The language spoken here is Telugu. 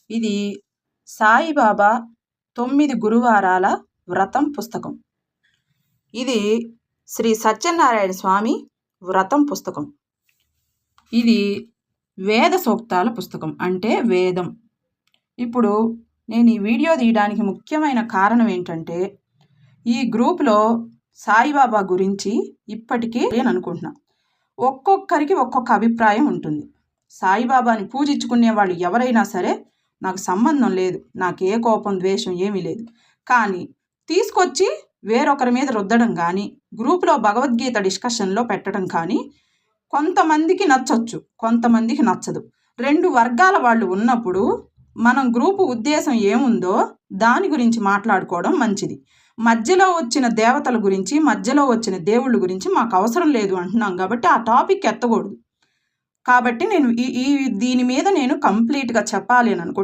ఇది సాయిబాబా 9 గురువారాల వ్రతం పుస్తకం. ఇది శ్రీ సత్యనారాయణ స్వామి వ్రతం పుస్తకం. ఇది వేద సూక్తాల పుస్తకం, అంటే వేదం. ఇప్పుడు నేను ఈ వీడియో తీయడానికి ముఖ్యమైన కారణం ఏంటంటే, ఈ గ్రూప్లో సాయిబాబా గురించి ఇప్పటికీ నేను అనుకుంటున్నా, ఒక్కొక్కరికి ఒక్కొక్క అభిప్రాయం ఉంటుంది. సాయిబాబాని పూజించుకునే వాళ్ళు ఎవరైనా సరే నాకు సంబంధం లేదు, నాకు ఏ కోపం ద్వేషం ఏమీ లేదు. కానీ తీసుకొచ్చి వేరొకరి మీద రుద్దడం కానీ, గ్రూప్లో భగవద్గీత డిస్కషన్లో పెట్టడం కానీ కొంతమందికి నచ్చచ్చు, కొంతమందికి నచ్చదు. 2 వర్గాల వాళ్ళు ఉన్నప్పుడు మనం గ్రూపు ఉద్దేశం ఏముందో దాని గురించి మాట్లాడుకోవడం మంచిది. మధ్యలో వచ్చిన దేవతల గురించి, మధ్యలో వచ్చిన దేవుళ్ళ గురించి మాకు అవసరం లేదు అంటున్నాం కాబట్టి ఆ టాపిక్ ఎత్తకూడదు. కాబట్టి నేను దీని మీద నేను కంప్లీట్గా చెప్పాలి అని అనుకుంటున్నాను.